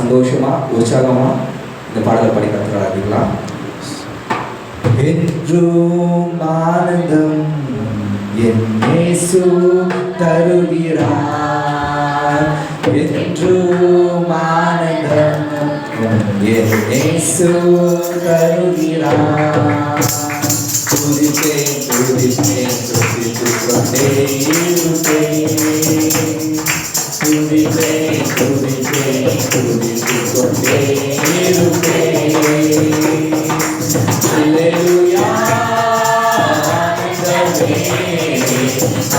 சந்தோஷமா உற்சாகமா இந்த பாடலை பாடி கற்றுக்கலாங்களா? என்றும் ஆனந்தம் என் இயேசு தருகிறார், என்றும் ஆனந்தம் என் இயேசு தருகிறார். துதிப்பேன் துதிப்பேன் துதித்துக் கொண்டே இருப்பேன், துதிப்பேன் துதிப்பேன் துதித்துக் கொண்டே இருப்பேன். அல்லேலூயா ஆனந்தமே,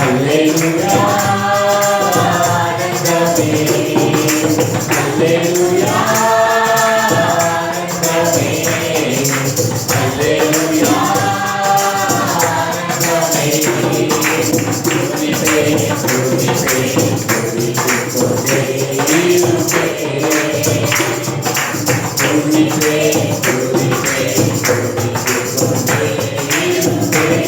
அல்லேலூயா ஆனந்தமே, அல்லேலூயா ஆனந்தமே, அல்லேலூயா ஆனந்தமே. துதிப்பேன் துதிப்பேன் துதித்துக் கொண்டே இருப்பேன், துதிப்பேன் துதிப்பேன் துதித்துக் கொண்டே இருப்பேன்.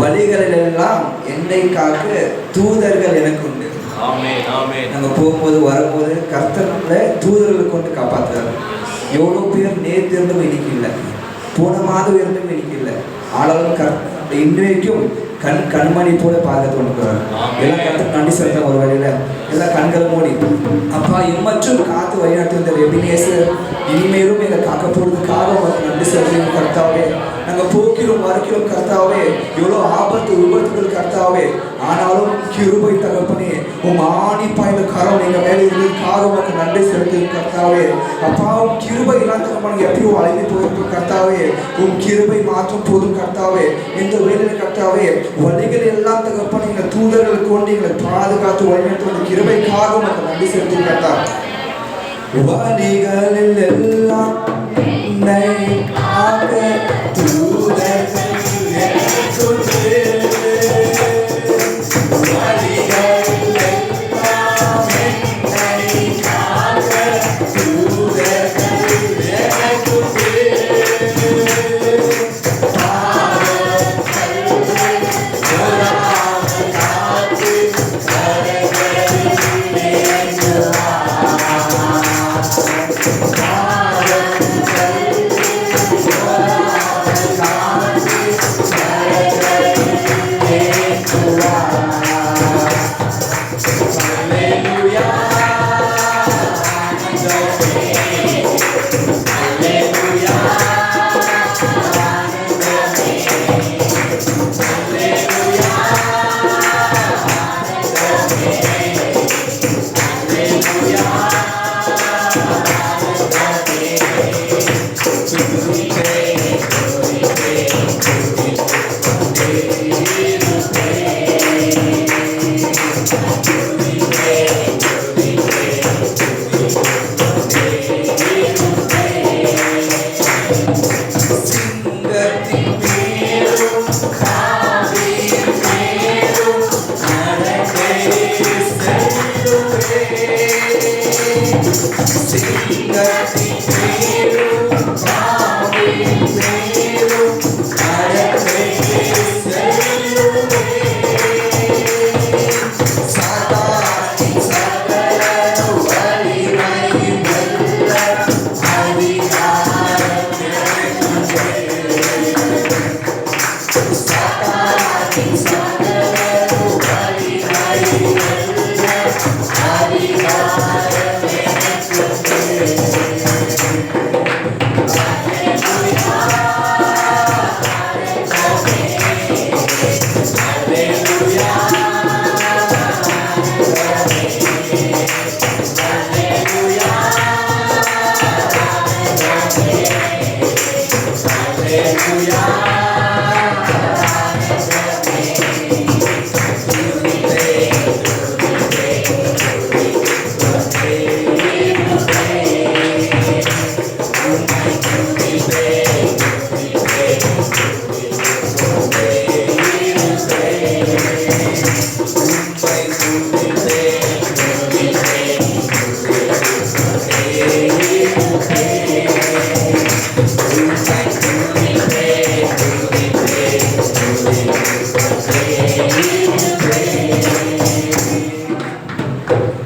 வழிகளிலெல்லாம் என்னை காக்க தூதர்கள் எனக்கு உண்டு. நம்ம போகும்போது வரும்போது கர்த்தர் நம்மளை தூதர்களை கொண்டு காப்பாற்றுறாரு. எவ்வளோ பேர் நேற்று இருந்தும் இன்னைக்கு இல்லை, போன மாதம் இருந்தும் இன்னைக்கு இல்லை, ஆனாலும் இன்றைக்கும் கண்மணி போல பாதுகாத்து கொண்டுக்கிறார். எல்லாம் கருத்து நன்றி செலுத்த ஒரு வழியில எல்லாம் கண்களை மூடி, அப்பா இம்மற்றும் காத்து வழிநாட்டு வந்த எபினேசர் இனிமேலும் எங்களை காக்க போறதுக்காக உங்களுக்கு நன்றி செலுத்தும் கர்த்தாவே. நாங்கள் போக்கிறோம் வருகிறோம் கர்த்தாவே, எவ்வளோ ஆபத்து விபத்துகள் கர்த்தாவே, ஆனாலும் கிருபை தகப்பனே ஆணிப்பா இந்த கரம் எங்கள் மேலே இருந்ததுக்காக உங்களுக்கு நன்றி செலுத்தும் கர்த்தாவே. அப்பா கிருபை எல்லாம் தகப்பன எப்பயும் அழைந்து போயிருக்கும் கர்த்தாவே, கிருபை மாற்றம் போதும் கர்த்தாவே. இந்த வேலையில் கர்த்தாவே வழிகள் எல்லாம் தகப்பன எங்கள் தூதர்கள் கொண்டு எங்களை பாதுகாத்து வழிநடத்தும் அந்த கிருபைக்காக உங்களுக்கு நன்றி செலுத்தும் கர்த்தா. வழிகளில் எல்லாம்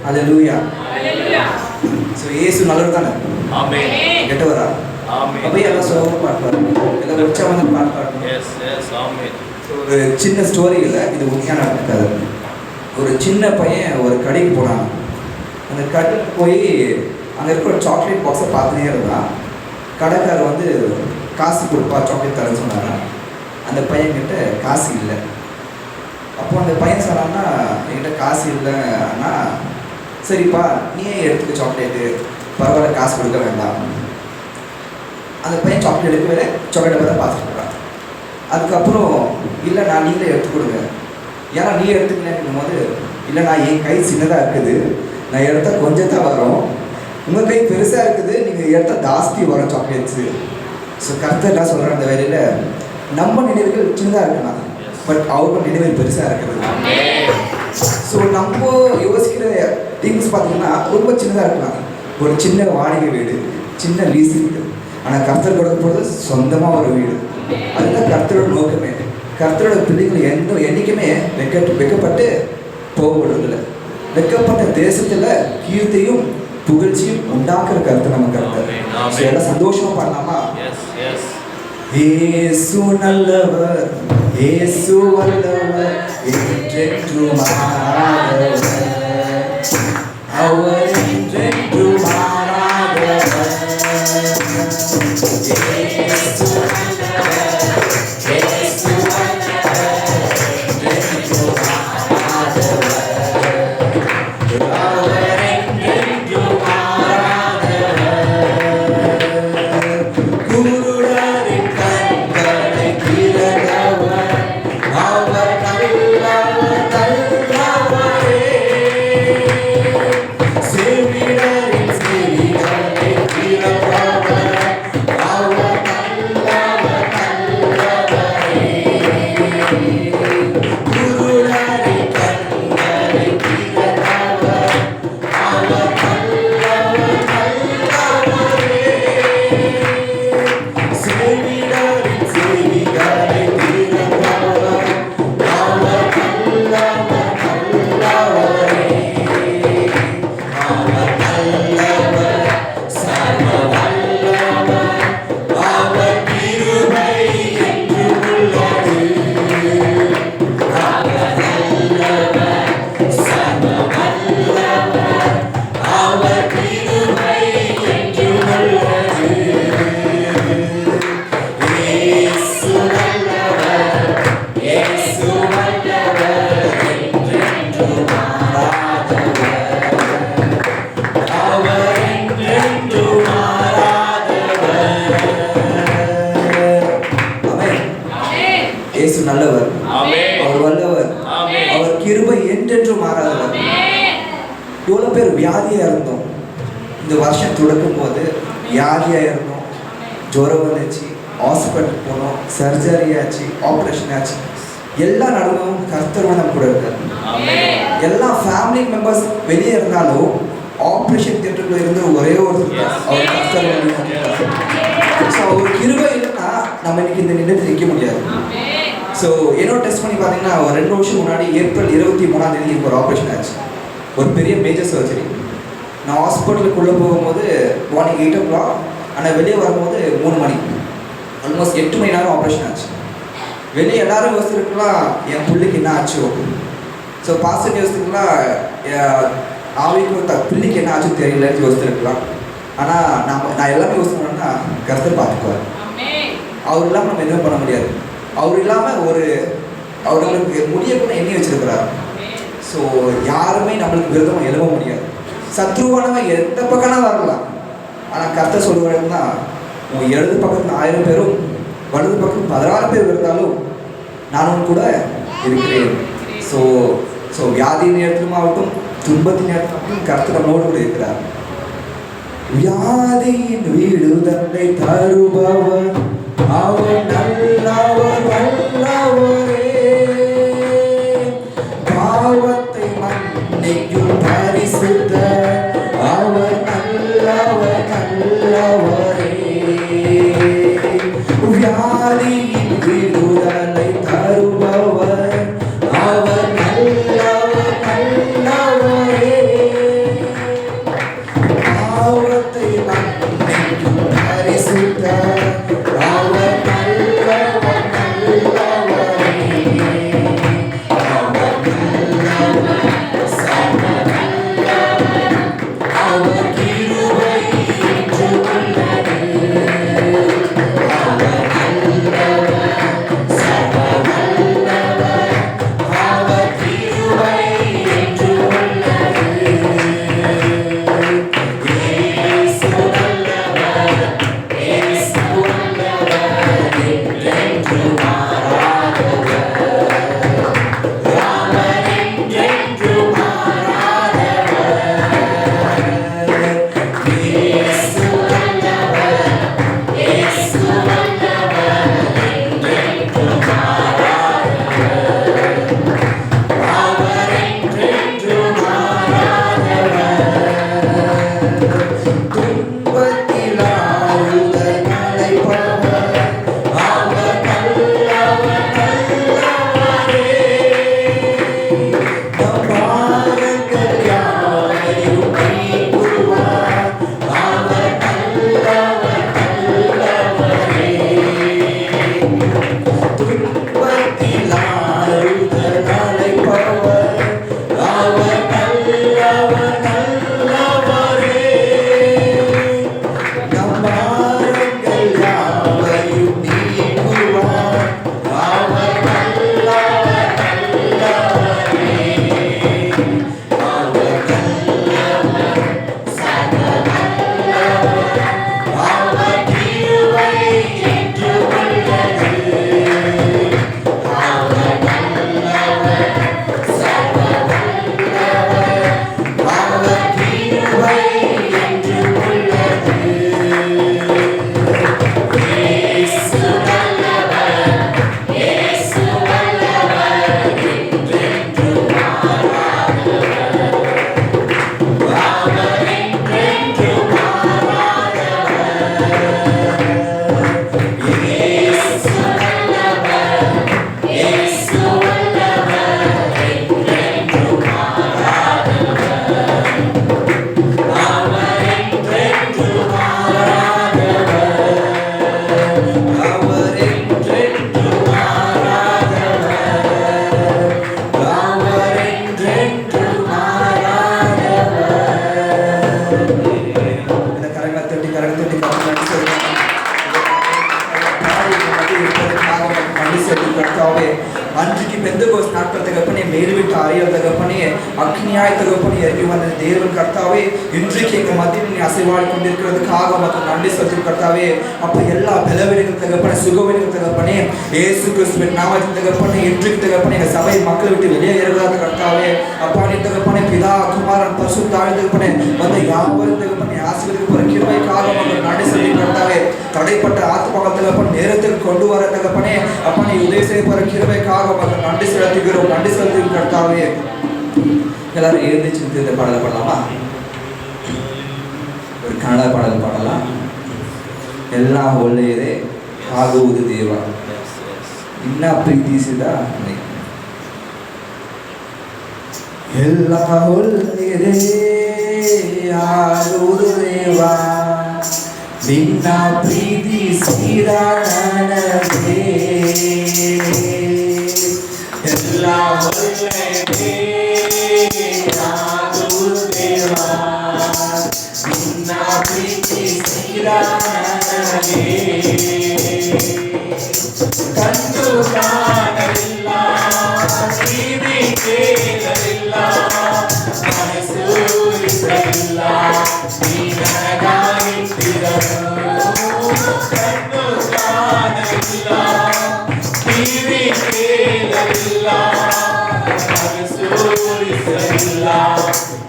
Hallelujah. So Yesu நல்லவர் தானே? ஆமென். கெட்டவரா? ஆமென். அப்ப எல்லாம் சோகமா பாடுறாங்க. எல்லாம் உற்சாகமா பாடுறாங்க. Yes yes amen. ஒரு சின்ன ஸ்டோரி இல்ல, இது உண்மையான கதை. ஒரு சின்ன பையன் ஒரு கடைக்கு போனான். அந்த கடைக்கு போய் அங்கே இருக்கிற ஒரு சாக்லேட் பாக்ஸை பார்த்துனே இருந்தான். கடைக்காரர் வந்து காசு கொடுப்பா சாக்லேட் தரேன்னு சொன்னாங்க. அந்த பையன்கிட்ட காசு இல்லை. அப்போ அந்த பையன் சொன்னான்னா என்கிட்ட காசு இல்லைன்னா, சரிப்பா நீயே எடுத்துக்க சாக்லேட்டு, பரவாயில்ல காசு கொடுக்க வேண்டாம். அந்த பையன் சாக்லேட் எடுக்கவே சாக்லேட்டை தான் பார்த்துட்டு இருக்கான். அதுக்கப்புறம் இல்லை நான் நீங்களே எடுத்து கொடுங்க, ஏன்னா நீ எடுத்துக்கலன்னும் போது, இல்லை நான் என் கை சின்னதாக இருக்குது, நான் எடுத்தால் கொஞ்சம் தான் வரும், உங்கள் கை பெருசாக இருக்குது, நீங்கள் எடுத்தால் ஜாஸ்தி வரும் சாக்லேட்ஸு. ஸோ கர்த்தர் என்ன சொல்கிறேன், அந்த வேலையில் நம்ம நினைவுகள் சின்னதாக இருக்கலாம், பட் அவங்க நினைவுகள் பெருசாக இருக்குது. ஸோ நம்ம யோசிக்கிற திங்ஸ் பார்த்தீங்கன்னா ரொம்ப சின்னதாக இருக்கலாம். ஒரு சின்ன வாடகை வீடு, சின்ன லீஸிங், ஆனால் கர்த்தர் கொடுக்க போகிறது சொந்தமாக ஒரு வீடு. அதுதான் கர்த்தரோட நோக்கமே. கர்த்தரோட பிள்ளைகள் என்றைக்குமே வெக்கப்பட்டு போகப்படுறதில்லை. வெக்கப்பட்ட தேசத்தில் கீர்த்தியும் புகழ்ச்சியும் உண்டாக்குற கருத்து நம்ம கருத்து எல்லாம் சந்தோஷமா பண்ணலாமா? இயேசு நல்லவர், இயேசு வல்லவர், என்றென்றும் மாறாதவர், அவர் என்றென்றும் மாறாதவர். இயேசு நல்லவர், இயேசு வல்லவர், என்றென்றும் மாறாதவர், அவர் என்றென்றும் மாறாதவர். குருடரின் கண்களை திறந்தவர், அவர் நல்லவர் நல்லவரே. செவிடரின் செவிகளை திறந்தவர், அவர் நல்லவர் நல்லவரே. குருடரின் கண்களை திறந்தவர், அவர் நல்லவர் நல்லவரே. செவிடரின் செவிகளை திறந்தவர், அவர் நல்லவர் நல்லவரே. அவர் நல்லவர், சர்வ வல்லவர், அவர் கிருபை என்றும் உள்ளது. அவர் நல்லவர், சர்வ வல்லவர், அவர் கிருபை என்றும் உள்ளது. இயேசு நல்லவர், இயேசு வல்லவர், என்றென்றும் மாறாதவர், அவர் என்றென்றும் மாறாதவர். ஆமென். இயேசு நல்லவர், அவர் வல்லவர், அவர் கிருபை என்றென்றும் மாறாதவர். எவ்வளோ பேர் வியாதியாக இருந்தோம், இந்த வருஷம் தொடக்கும் போது வியாதியாக இருந்தோம், ஜுரம் வந்துச்சு, ஹாஸ்பிட்டல் போனோம், சர்ஜரி ஆச்சு, ஆப்ரேஷன் ஆச்சு, எல்லா நடவும் கர்த்தர் நம்ம கூட இருக்காரு. எல்லா ஃபேமிலி மெம்பர்ஸ் வெளியே இருந்தாலும் ஆப்ரேஷன் தியேட்டருக்கு உலகத்துல இருந்து ஒரே ஒருத்தர் அவர் கர்த்தர். ஸோ அவர் கிருபை இல்லைன்னா நம்ம இன்னைக்கு இந்த நிலையத்தில் நிற்க முடியாது. ஸோ என்னோட டெஸ்ட் பண்ணி பார்த்தீங்கன்னா ஒரு 2 வருஷம் முன்னாடி ஏப்ரல் 23ஆம் தேதி எனக்கு ஒரு ஆப்ரேஷன் ஆச்சு. ஒரு பெரிய மேஜர் சர்ஜரி. நான் ஹாஸ்பிட்டலுக்குள்ளே போகும்போது மார்னிங் 8 o'clock, ஆனால் வெளியே வரும்போது 3 மணி, ஆல்மோஸ்ட் 8 மணி நேரம் ஆப்ரேஷன் ஆச்சு. வெளியே எல்லாரும் யோசிச்சிருக்கலாம் என் பிள்ளைக்கு என்ன ஆச்சு. ஸோ பாசிட்டிவ் யோசிச்சிருக்கலாம் ஆவிக்கு பிள்ளைக்கு என்ன ஆச்சுன்னு தெரியலன்னு யோசிச்சிருக்கலாம். ஆனால் நான் எல்லாமே யோசிக்கணும்னா கர்த்தர் பார்த்துக்குவார். அவர் இல்லாமல் நம்ம எதுவும் பண்ண முடியாது. அவர் இல்லாமல் அவர்களுக்கு முடியக்கூட எண்ணி வச்சிருக்கிறார். ஸோ யாருமே நம்மளுக்கு விருதமாக எழுத முடியாது. சத்ருவானவன் எந்த பக்கம்னா வரலாம். ஆனால் கர்த்தர் சொல்லுவாருன்னா உன் இடது பக்கத்தில் 1000 பேரும் வலது பக்கம் 16 பேர் இருந்தாலும் நானும் கூட இருக்கிறேன். ஸோ வியாதியின் நேரத்திலும் ஆகட்டும் துன்பத்தின் நேரத்திலும் கர்த்தர் நம்மோடு கூட இருக்கிறார். வியாதியின் வீடு தந்தை தருபவர் அவர் நல்லவர் வல்லவரே. பாவத்தை மன்னிக்கும் பரிசுத்த அவர் நல்லவர் நல்லவரே. வியாதியின் விடுதலை தருபவர் அவர் நல்லவர் நல்லவரே. பாவத்தை மன்னிக்கும் பரிசுத்த அவர் நல்லவர் நல்லவரே. அவர் நல்லவர் சர்வ நல்லவர் அவர் கிருபை என்றும் உள்ளது. அவர் நல்லவர் சர்வ நல்லவர் அவர் கிருபை என்றும் உள்ளது. இயேசு நல்லவர் இயேசு நல்லவர் என்றென்றும் மாறாதவர். ராமர் என்றென்றும் மாறாதவர். இயேசு நல்லவர் இயேசு நல்லவர் என்றென்றும் மாறாதவர். அவர் என்றென்றும் மாறாதவர். துன்பத்தில் ஆறுதல் அடைபவர் அவர் நல்லவர் நல்லவரே. நம் பாரங்கள் யாவையும் நீக்குவார் அவர் நல்லவர் நல்லவரே. துன்பத்தில் ஆறுதல் அடைபவர் அவர் நல்லவர் நல்லவரே. நம் பாரங்கள் யாவையும் நீக்குவார் அவர் நல்லவர் நல்லவரே. அவர் நல்லவர் சர்வ நல்லவர் அவர் கிருபை என்றும் உள்ளது. அவர் நல்லவர் சர்வ நல்லவர் அவர் கிருபை என்றும் உள்ளது. இயேசு நல்லவர் இயேசு நல்லவர் என்றென்றும் மாறாதவர். அவர் என்றென்றும் மாறாதவர். இயேசு நல்லவர் இயேசு நல்லவர் என்றென்றும் மாறாதவர். அவர் என்றென்றும் மாறாதவர். அவர் என்றென்றும் மாறாதவர். அவர் என்றென்றும் மாறாதவர். இந்த கரங்களை தட்டி கர்த்தாவே அன்றைக்கு பெந்தகோஸ்து நாட்கள் தகப்பனே மேல்விட்டு அறியல் தகப்பனே அக்னியாய் தகப்பனே இறங்கி வந்த தேவன் கர்த்தாவே இன்றைக்கு எங்கள் மத்தியில் நீ அசைவாடி கொண்டிருக்கிறதுக்காக மற்றும் நன்றி செலுத்தும் கர்த்தாவே. அப்போ எல்லா பலவீனங்கள் தகப்பனே சுகவீனங்கள் தகப்பனே இயேசு கிறிஸ்துவின் நாமத்தின் தகப்பனே இன்றைக்கு தகப்பனே எங்கள் சபை மக்களை விட்டு வெளியே ஏறுவதாக கர்த்தாவே. அப்பா நீ தகப்பனே பிதா குமாரன் பரிசுத்த ஆவி தகப்பனே வந்து யாவரும் தகப்பனே ஆசீர்வதிக்க போற கிருபைக்காக மக்கள் நன்றி செலுத்தும் கர்த்தாவே. தடைப்பட்ட ஆத்மாக்கள் தகப்பன் நேரத்துக்கு கொண்டு வர தகப்பனே அப்பா நீ உதவி செய்ய போற கிருபைக்காக மக்கள் நன்றி செலுத்துகிறோம். நன்றி செலுத்தும் கர்த்தாவே. எல்லாரும் எழுந்திருச்சு இந்த பாடலை பண்ணலாமா? ಕನ್ನಡ ಪಾಡಲು ಪಾಡಲ್ಲ. ಎಲ್ಲ ಒಳ್ಳೆಯದೇ ಆಗುವುದು ದೇವ ಇನ್ನ ಪ್ರೀತಿಸಿದ ಎಲ್ಲ ಒಳ್ಳೆಯದೇ ಆಗುವುದು ದೇವ ನಿನ್ನ ಪ್ರೀತಿಸಿದ ನನಗೆ ಎಲ್ಲ ಒಳ್ಳೆಯದೇ ಆಗುವುದು ದೇವ ನಿನ್ನ ಪ್ರೀತಿಸಿದ ನನಗೆ ಕಂಡು ಕಾಣಲಿಲ್ಲ ಕಿವಿ ಕೇಳಲಿಲ್ಲ ಮನಸ್ಸೂರಿಸಲಿಲ್ಲ ನೀ ನನಗಾಗಿಟ್ಟಿದನು ಕಂಡು ಕಾಣಲಿಲ್ಲ ಕಿವಿ ಕೇಳಲಿಲ್ಲ ಮನಸ್ಸೂರಿಸಲಿಲ್ಲ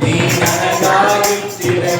ನೀ ನನಗಾಗಿಟ್ಟಿದನು ಎಲ್ಲ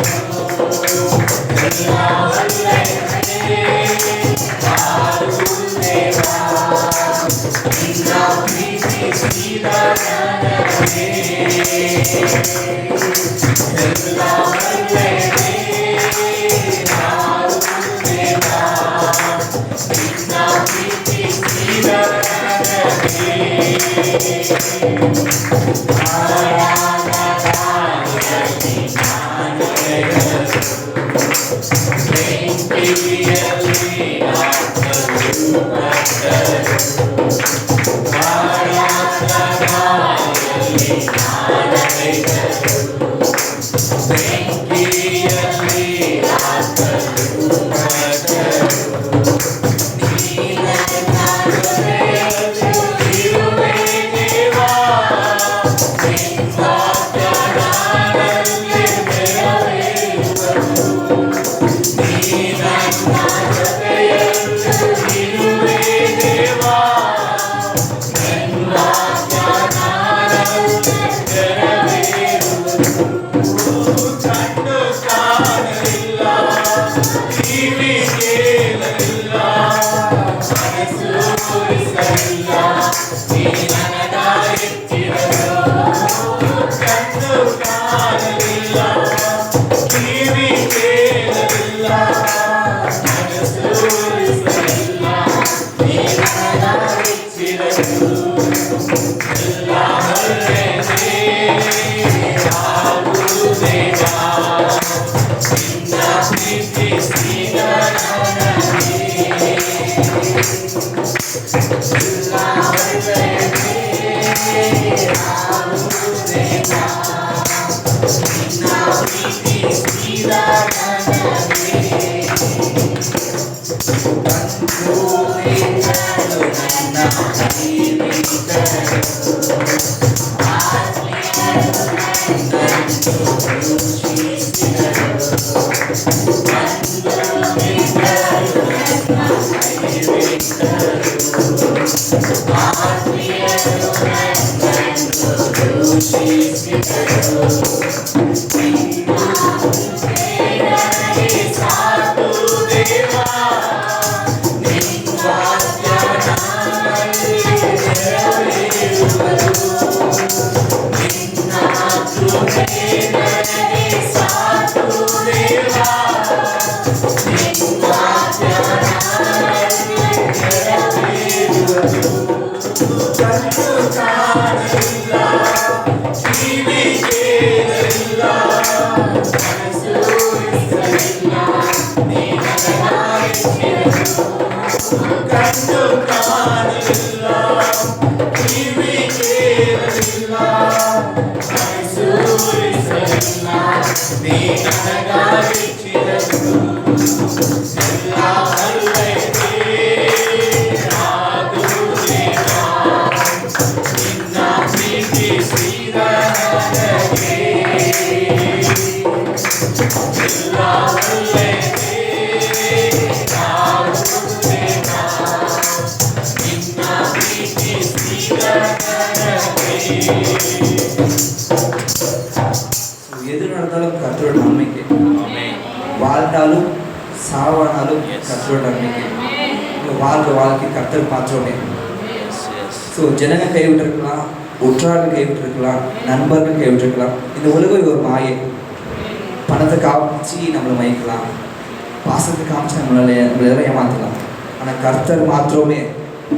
ಒಳ್ಳೆಯದೇ ಆಗುವುದು ದೇವ ನಿನ್ನ ಪ್ರೀತಿಸಿದ ನನಗೆ ಎಲ್ಲ ಒಳ್ಳೆಯದೇ ಆಗುವುದು ದೇವ ನಿನ್ನ ಪ್ರೀತಿಸಿದ ನನಗೆ எது நடந்தாலும் கர்த்தரோட நன்மைக்கு, வாழ்ந்தாலும் சாவானாலும் கர்த்தரோட நன்மைக்கு. வாழ்க்கை கர்த்தர் பார்த்தோன்னே. ஸோ ஜனங்க கைவிட்டிருக்கலாம், உற்றார்கள் கைவிட்டிருக்கலாம், நண்பர்கள் கைவிட்டிருக்கலாம். இந்த உலகம் ஒரு மாயை. பணத்தை காமிச்சு நம்மளை மயக்கலாம், பாசத்தை காமிச்சு நம்மளெல்லாம் ஏமாற்றலாம். ஆனால் கர்த்தர் மாத்திரமே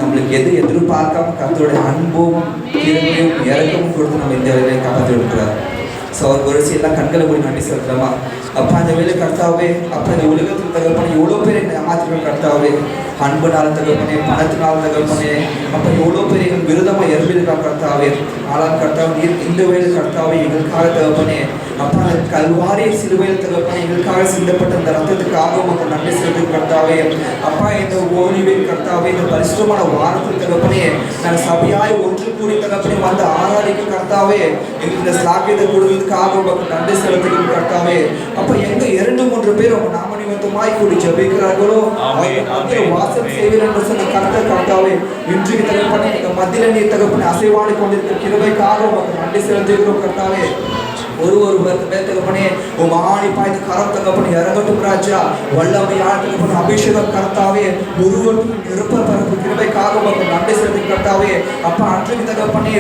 நம்மளுக்கு எதிர்பார்க்காம கர்த்தருடைய அன்பும் கிருபையும் இறக்கமும் கொடுத்து நம்ம இந்த வேலையை காப்பாற்றி விடுறாரு. ஸோ அவர் ஒரு எல்லாம் கண்களை போய் நன்றி செலுத்தலாமா? அப்பா அந்த வேலை கர்த்தாவே, அப்பா இந்த உலகத்தில் தகப்பனே எவ்வளோ பேர் என்னை ஏமாத்திருக்க கர்த்தாவே, அன்புனால தகப்பனே, பணத்தினால தகப்பனே, அப்போ எவ்வளோ பேர் எங்கள் விருதமாக இறந்திருக்கா கர்த்தாவே. ஆனால் கர்த்தாவே நீர் இந்த வேலை கர்த்தாவே எங்களுக்காக தகப்பனே, அப்பா கல்வாரி சிலுவையில் தகப்பனே எங்களுக்காக சிந்தப்பட்ட அந்த ரத்தத்துக்காக உங்களுக்கு நன்றி செலுத்து கர்த்தாவே. அப்பா இந்த ஓய்வில் கர்த்தாவே, இந்த பரிசுத்தமான வாரத்தில் தகப்பனே நாங்கள் சபையாய் ஒன்று கூடி தகப்பனே வந்து ஆராதிக்க கர்த்தாவே, எங்களுக்கு இந்த ஸ்லாக்கியத்தை கொடுத்ததுக்காக உங்களுக்கு நன்றி செலுத்துகிறோம் கர்த்தாவே. அப்ப எங்க 2-3 பேர் உங்க நாம நிமித்தமாய் கூடி ஜெபிக்கிறார்களோ வாசல் செய்வீர் என்று சொன்ன கர்த்தாவே, இன்றைக்கு தகப்பனே எங்க மத்தியில நீர் தகப்பனே அசைவாடி கொண்டிருக்கிற கிருபைக்காக உங்களுக்கு நன்றி செலுத்துகிறோம் கர்த்தாவே. ஒரு பேர் தகப்பனே உங்க ஆணி பாய்ந்த கரம் தகப்பனே இறங்கட்டும் ராஜா. வல்லமையான தகப்பனே அபிஷேகம் கர்த்தாவே, ஒருவருக்கும் நிரப்ப பரப்பு கிருபைக்காக உங்களுக்கு நன்றி செலுத்து கர்த்தாவே. அப்ப அன்றைக்கு தகப்பனே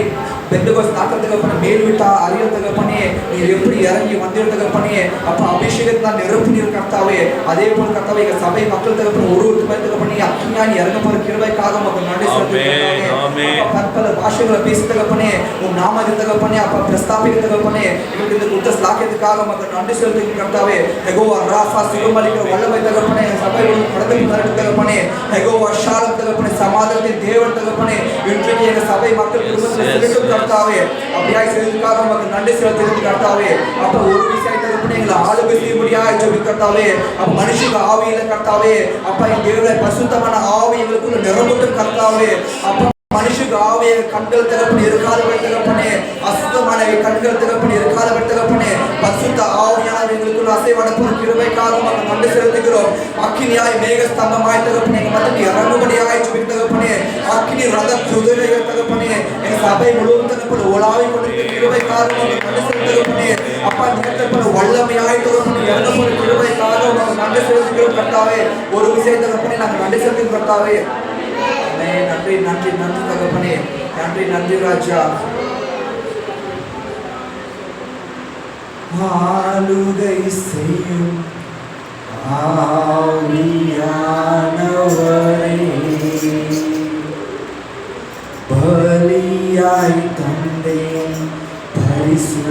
பெந்தகோஸ்து நாட்கள் தகப்பனே மேல் விட்டா அறியல் தகப்பனே நீர் எப்படி இறங்கி வந்தீர் தகப்பனே, அப்ப அபிஷேகத்தை தான் நிரப்பினீர் கர்த்தாவே. அதே போல கர்த்தாவே எங்க சபை மக்கள் தகப்பனே ஒரு பேர் தகப்பனே அக்கினியாய் இறங்க போற கிருபைக்காக உங்களுக்கு நன்றி செலுத்து கர்த்தாவே. பற்பல பாஷைகளை பேசி தகப்பனே உன் நாமத்தை தகப்பனே அப்ப பிரஸ்தாபிக்க தகப்பனே இந்த குத்த ஸ்லாக்கியத்துக்காக மக்கள் நன்றி செலுத்துகிற கர்த்தாவே. யெகோவா ராஃபா சுகமளிக்கிற வல்லமை தகப்பனே சபையோடு கடந்து நடக்க தகப்பனே. யெகோவா ஷாலம் தகப்பனே சமாதானத்தின் தேவன் தகப்பனே இன்றைக்கு எங்க சபை மக்கள் குடும்பத்தில் செலுத்தும் கர்த்தாவே. அப்படியாய் செய்ததுக்காக மக்கள் நன்றி செலுத்துகிற கர்த்தாவே. அப்ப ஒரு விஷயம் தகப்பனே எங்களை ஆளுகை செய்யும்படியாய் ஜெபி கர்த்தாவே. அப்ப மனுஷங்க ஆவியில கர்த்தாவே, அப்ப என் தேவனுடைய பரிசுத்தமான ஆவி எங்களுக்குள்ள நிரம்பட்டும் கர்த்தாவே. அப்ப மனுஷங்க ஆவிய கண்கள் தகப்பனே இருக்காதவை தகப்பனே, அசுத்தமான கண்கள் தகப்பனே இருக்காதவை தகப்பனே, பரிசுத்த ஆவியானவர் எங்களுக்குள்ள அசைவடப்போம் கிருபைக்காக மக்கள் நன்றி செலுத்துகிறோம். அக்கினியாய் மேக ஸ்தம்பமாய் தகப்பனே எங்க மத்தியில் இறங்கும்படியாய் ஜெபி தகப்பனே. அக்கினி ரத குதிரை தகப்பனே எங்க சபை முழுவதும் தகப்பனே உலாவி கொண்டிருக்கிற கிருபைக்காக மக்கள் நன்றி செலுத்துகிறோம். அப்பா தகப்பனே வல்லமையாய் தகப்பனே இறங்கப்போற கிருபைக்காக மக்கள் நன்றி செலுத்துகிறோம் கர்த்தாவே. ஒரு விஷயம் தகப்பனே நாங்கள் நன்றி செலுத்துகிறோம் கர்த்தாவே. நன்றி நன்றி நன்றி தகப்பனே, நன்றி நன்றி ராஜா. ஆளுகை செய்யும் ஆவியானவரே, பலியாய் தந்தேன் பரிசுத்தமானவரே.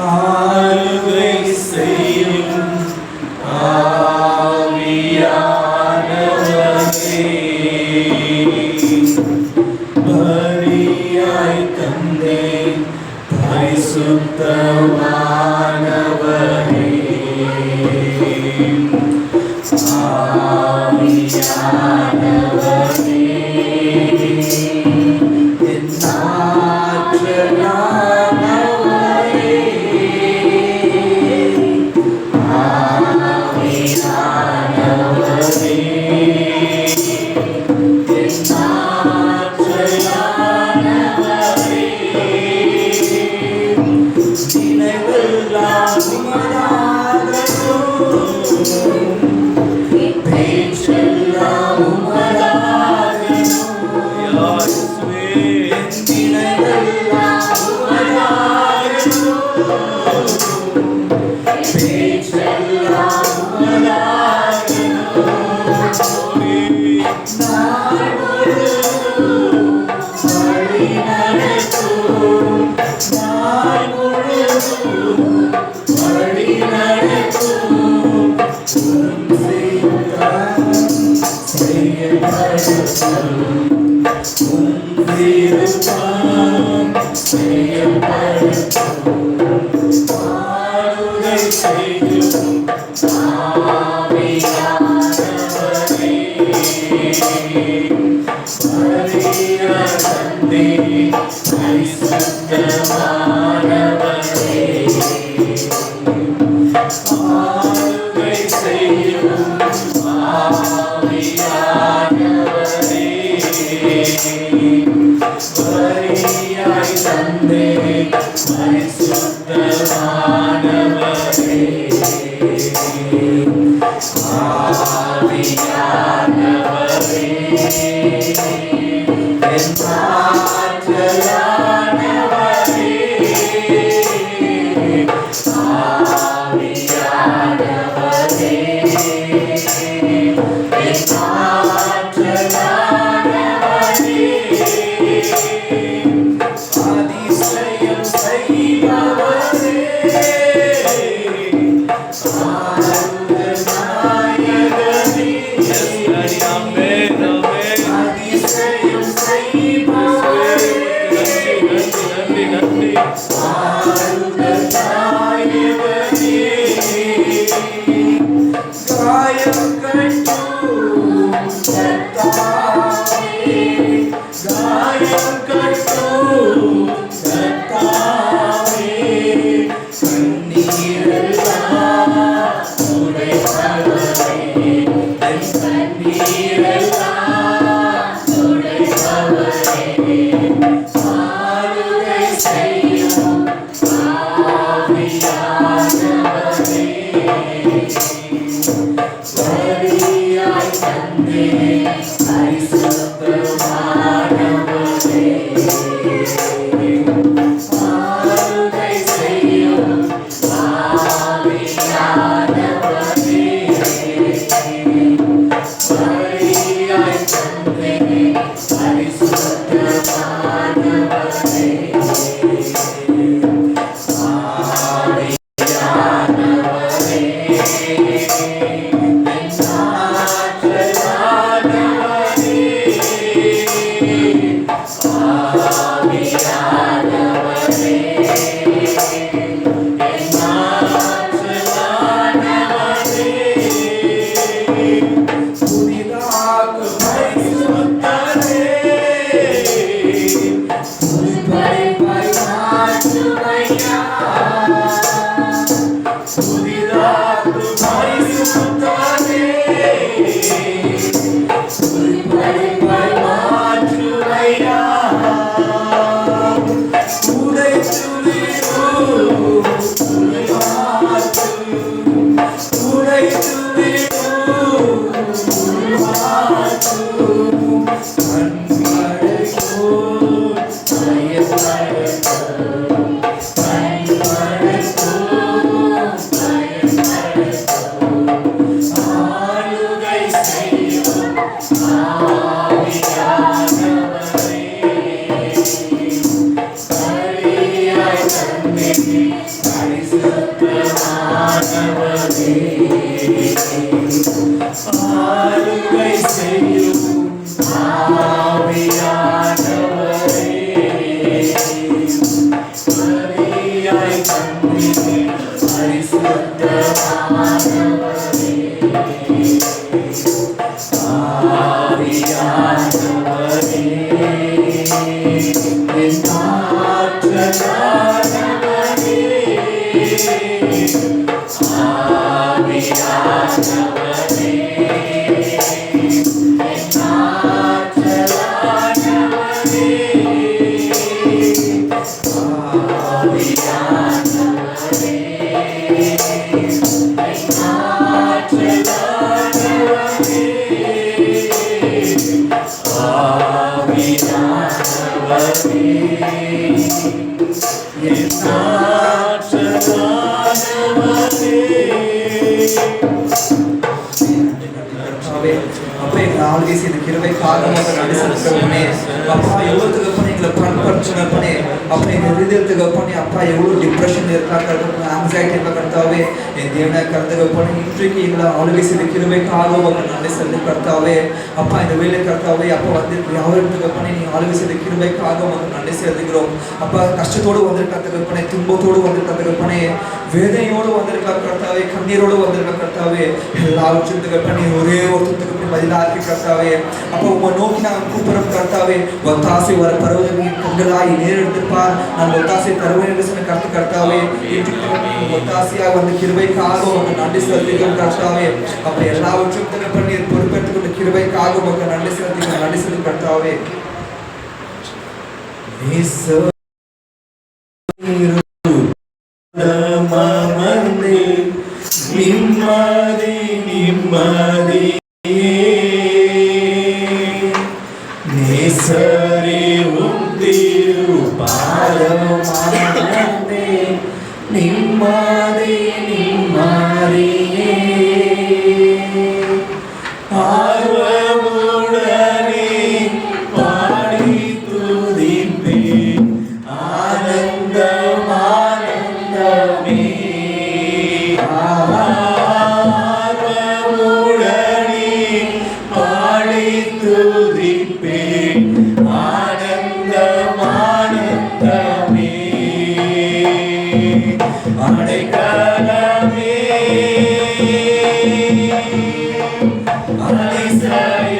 ஆளுகை செய்யும் ஆவியானவரே, பலியாய் தந்தேன் பரிசுத்தமானவரே. ஆவியானவரே என் ஆற்றலானவரே, ஆவியானவரே என் ஆற்றலானவரே, நினைவெல்லாம் உமதாகட்டும், பேச்செல்லாம் உமதாகட்டும், நினைவெல்லாம் உமதாகட்டும், பேச்செல்லாம் உமதாகட்டும், நாள் முழுவதும் வழி நடத்தும், நாள் முழுவதும் வழி நடத்தும், செயல்படுத்தும், செயல்படுத்தும், ஆளுகை செய்யும் ஆவியானவரே, பலியாய் தந்தேன் பரிசுத்தமானவரே. ஆளுகை செய்யும் ஆவியானவரே, பலியாய் தந்தேன் பரிசுத்தமானவரே. ஆவியானவரே என் ஆற்றலானவரே, கஷ்டத்தோடு வந்திருக்க தகப்பனே, துன்பத்தோடு வந்திருக்க தகப்பனே, வேதனையோடு வந்திருக்க கர்த்தாவே, கண்ணீரோடு வந்திருக்க கர்த்தாவே, எல்லாவற்றையும் தகப்பனே ஒரே ஒருத்தருக்கு பதிலாக்கி கர்த்தாவே, அப்போ உம்மை நோக்கி நாங்கள் கூப்பிடுறோம் கர்த்தாவே. ஒத்தாசை வர பருவதவின் கண்களாய் நேரெடுத்துப்பார், நான் ஒத்தாசை தருவேன் என்று சொன்ன கர்த்தாவே, ஒத்தாசையாக வந்து கிருபைக்காக உமக்கு நன்றி செலுத்துகிறோம் கர்த்தாவே. அப்ப எல்லாவற்றையும் தகப்பனே பொறுப்பேற்றுக் கொண்டு கிருபைக்காக உமக்கு நன்றி செலுத்துகிறோம் கர்த்தாவே. நிம்மதி நிம்மதி நேசரே உம் திருப்பாதமானந்தே நிம்மதி நிம்மதியே ஆர்வமுடனே பாடி துதிப்பேன் ஆனந்தம் ஆனந்தமே ஆர்வமுடனே பரிசுத்தரே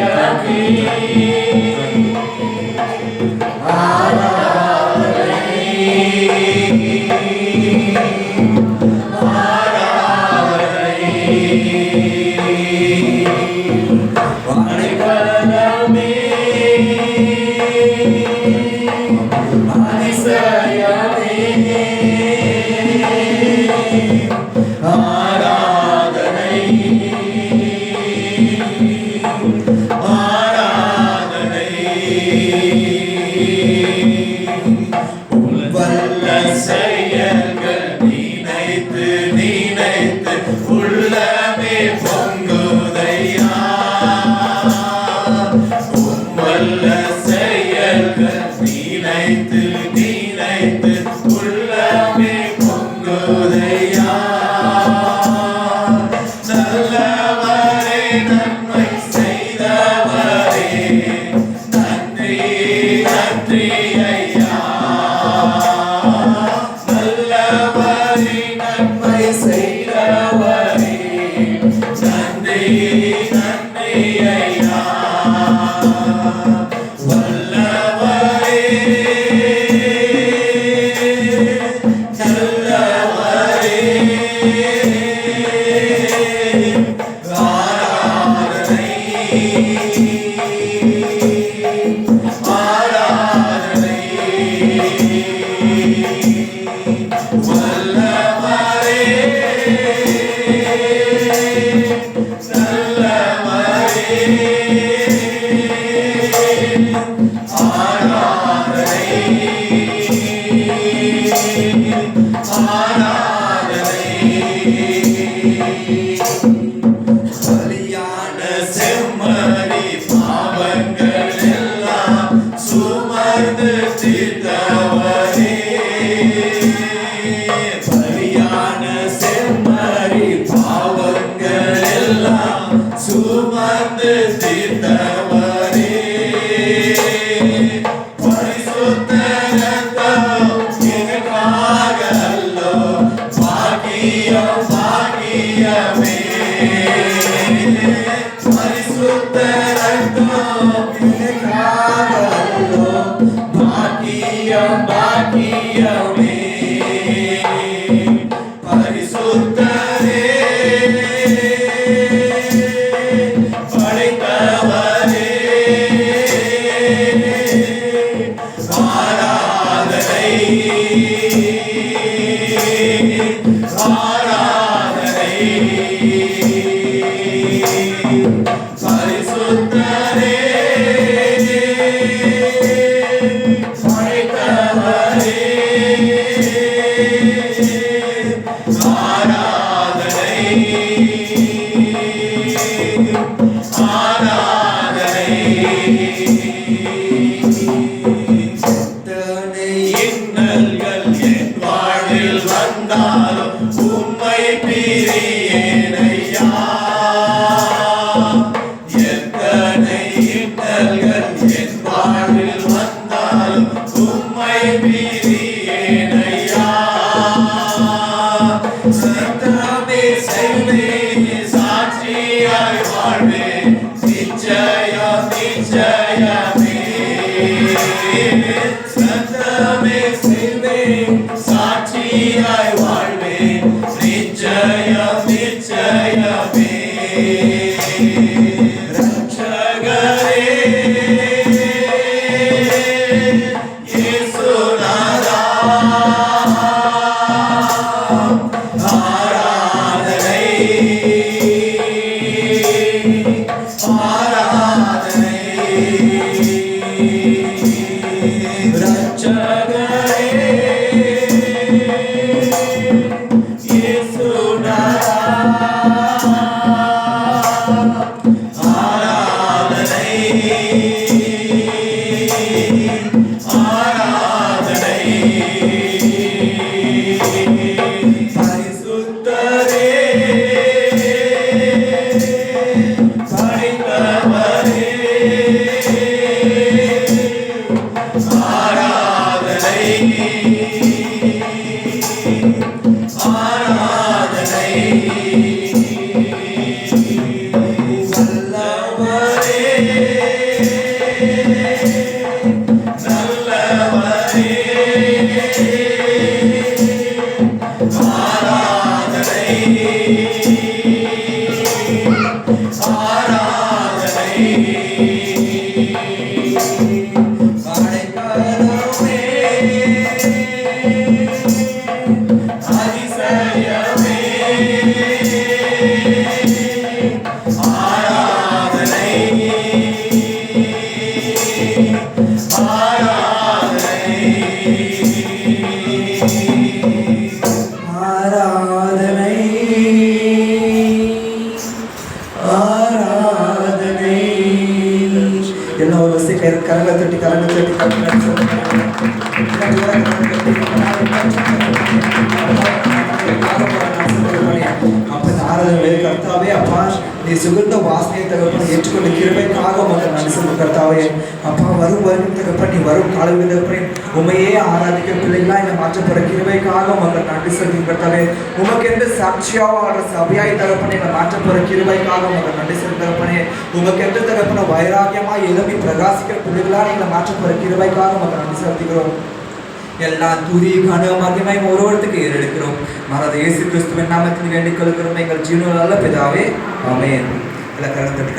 படைத்தவர் ஆராதனை. எல்லாம் ஒரு வசதி கரங்களை தட்டி அப்ப இந்த ஆராதனை கர்த்தாவே அப்பா நீ சுகந்த வாசனையை தகப்பன் ஏற்றுக்கொண்ட கிருபைக்காக மக்கள் நன்றி சொல்லும் கர்த்தாவே. அப்பா வரும் தகப்பன் நீ வரும் காலவில் தகப்பன் உமையே ஆராதிக்கிற பிள்ளைகளா இந்த மாற்றப்பட கிருபைக்காக மக்கள் நன்றி சொல்லும் கர்த்தாவே. உமக்கென்று சாட்சியாக சபையாய் தகப்பனை இந்த மாற்றப்பட கிருபைக்காக மக்கள் நன்றி சொல்லும் தகப்பனே. உமக்கென்று தகப்பன வைராக்கியமா எழுப்பி பிரகாசிக்கிற பிள்ளைகளா நீங்க மாற்றப்பட கிருபைக்காக மக்கள் நன்றி செலுத்துகிறோம். எல்லா துதி கன மகிமை ஒருவருக்கு ஏறெடுக்கிறோம். மறந்த இயேசு கிறிஸ்துவின் நாமத்தில் வேண்டிக் கொள்கிறோம் எங்கள் ஜீவனுள்ள பிதாவே, ஆமென். எல்லா கரங்களை தட்டி